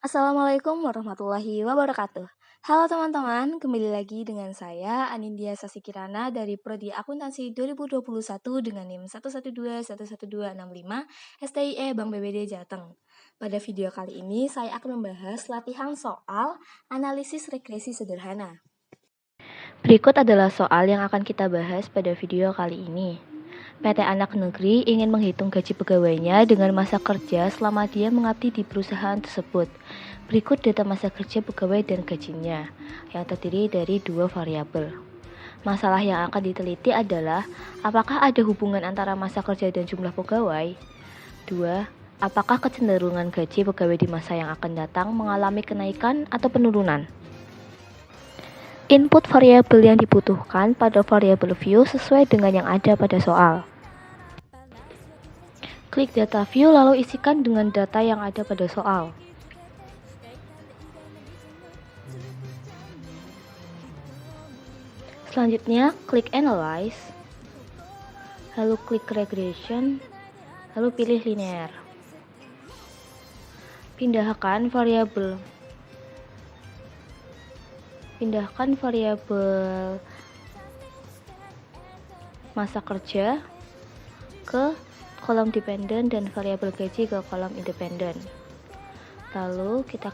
Assalamualaikum warahmatullahi wabarakatuh. Halo teman-teman, kembali lagi dengan saya Anindya Sasikirana dari Prodi Akuntansi 2021 dengan NIM 112111265 STIE Bank BBD Jateng. Pada video kali ini saya akan membahas latihan soal analisis regresi sederhana. Berikut adalah soal yang akan kita bahas pada video kali ini. PT Anak Negeri ingin menghitung gaji pegawainya dengan masa kerja selama dia mengabdi di perusahaan tersebut. Berikut data masa kerja pegawai dan gajinya, yang terdiri dari dua variabel. Masalah yang akan diteliti adalah, apakah ada hubungan antara masa kerja dan jumlah pegawai? 2. Apakah kecenderungan gaji pegawai di masa yang akan datang mengalami kenaikan atau penurunan? Input variabel yang dibutuhkan pada variabel view sesuai dengan yang ada pada soal. Klik data view lalu isikan dengan data yang ada pada soal. Selanjutnya, klik Analyze, lalu klik Regression, lalu pilih Linear. Pindahkan variabel masa kerja ke kolom dependen dan variabel gaji ke kolom independen. Lalu kita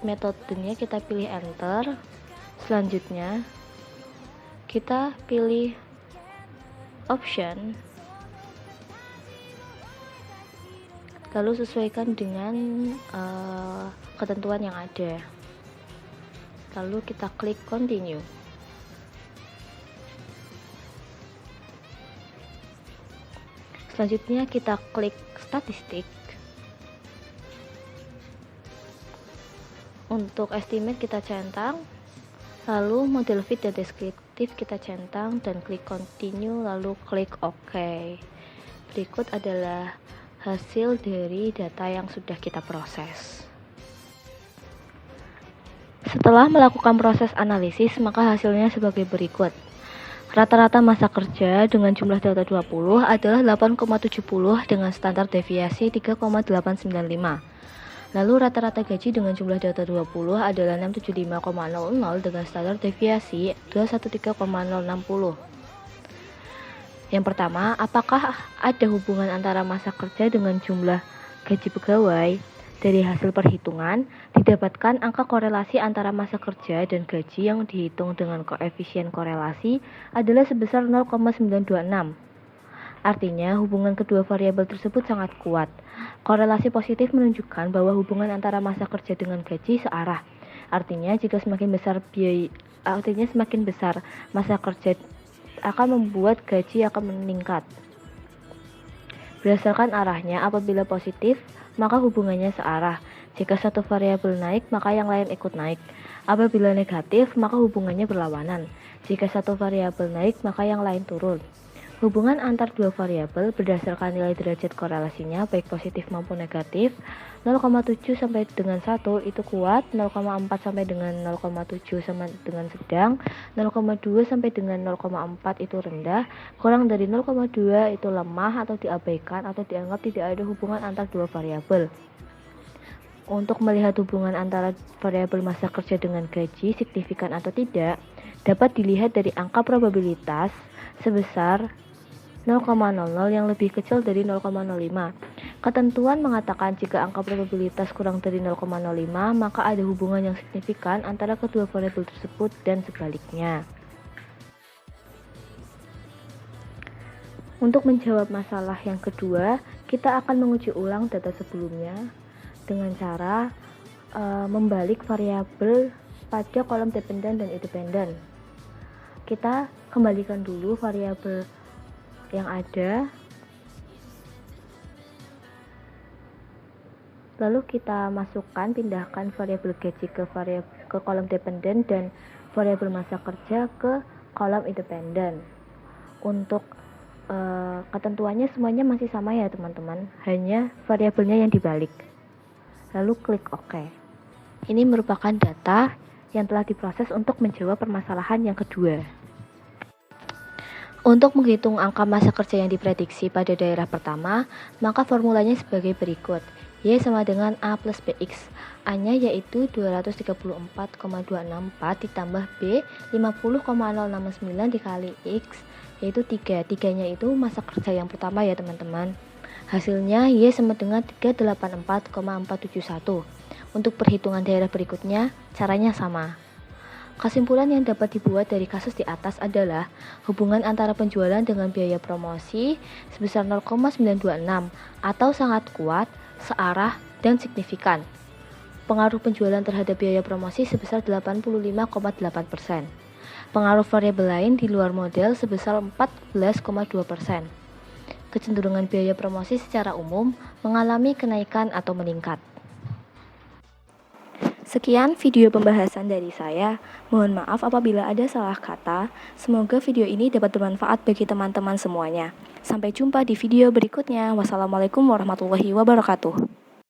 metodenya kita pilih enter. Selanjutnya kita pilih option, lalu sesuaikan dengan ketentuan yang ada. Lalu kita klik continue. Selanjutnya kita klik statistik. Untuk estimate kita centang, lalu model fit dan deskriptif kita centang dan klik continue, lalu klik OK. Berikut adalah hasil dari data yang sudah kita proses. Setelah melakukan proses analisis, maka hasilnya sebagai berikut. Rata-rata masa kerja dengan jumlah delta 20 adalah 8,70 dengan standar deviasi 3,895. Lalu rata-rata gaji dengan jumlah delta 20 adalah 675,00 dengan standar deviasi 213,060. Yang pertama, apakah ada hubungan antara masa kerja dengan jumlah gaji pegawai? Dari hasil perhitungan, didapatkan angka korelasi antara masa kerja dan gaji yang dihitung dengan koefisien korelasi adalah sebesar 0,926. Artinya, hubungan kedua variabel tersebut sangat kuat. Korelasi positif menunjukkan bahwa hubungan antara masa kerja dengan gaji searah. Artinya, jika semakin besar masa kerja akan membuat gaji akan meningkat. Berdasarkan arahnya, apabila positif, maka hubungannya searah. Jika satu variabel naik, maka yang lain ikut naik. Apabila negatif, maka hubungannya berlawanan. Jika satu variabel naik, maka yang lain turun. Hubungan antar dua variabel berdasarkan nilai derajat korelasinya, baik positif maupun negatif. 0,7 sampai dengan 1 itu kuat, 0,4 sampai dengan 0,7 sama dengan sedang, 0,2 sampai dengan 0,4 itu rendah, kurang dari 0,2 itu lemah atau diabaikan atau dianggap tidak ada hubungan antar dua variabel. Untuk melihat hubungan antara variabel masa kerja dengan gaji signifikan atau tidak, dapat dilihat dari angka probabilitas sebesar 0,00 yang lebih kecil dari 0,05. Ketentuan mengatakan jika angka probabilitas kurang dari 0,05, maka ada hubungan yang signifikan antara kedua variabel tersebut dan sebaliknya. Untuk menjawab masalah yang kedua, kita akan menguji ulang data sebelumnya dengan cara membalik variabel pada kolom dependen dan independen. Kita kembalikan dulu variabel yang ada, lalu kita pindahkan variabel gaji ke kolom dependen dan variabel masa kerja ke kolom independen. Untuk ketentuannya semuanya masih sama ya teman-teman, hanya variabelnya yang dibalik. Lalu klik OK. Ini merupakan data yang telah diproses untuk menjawab permasalahan yang kedua. Untuk menghitung angka masa kerja yang diprediksi pada daerah pertama, maka formulanya sebagai berikut. Y sama dengan A plus BX. A-nya yaitu 234,264 ditambah B 50,069 dikali X, yaitu 3. 3-nya itu masa kerja yang pertama ya teman-teman. Hasilnya Y sama dengan 384,471. Untuk perhitungan daerah berikutnya, caranya sama. Kesimpulan yang dapat dibuat dari kasus di atas adalah hubungan antara penjualan dengan biaya promosi sebesar 0,926 atau sangat kuat, searah, dan signifikan. Pengaruh penjualan terhadap biaya promosi sebesar 85,8%. Pengaruh variabel lain di luar model sebesar 14,2%. Kecenderungan biaya promosi secara umum mengalami kenaikan atau meningkat. Sekian video pembahasan dari saya. Mohon maaf apabila ada salah kata. Semoga video ini dapat bermanfaat bagi teman-teman semuanya. Sampai jumpa di video berikutnya. Wassalamualaikum warahmatullahi wabarakatuh.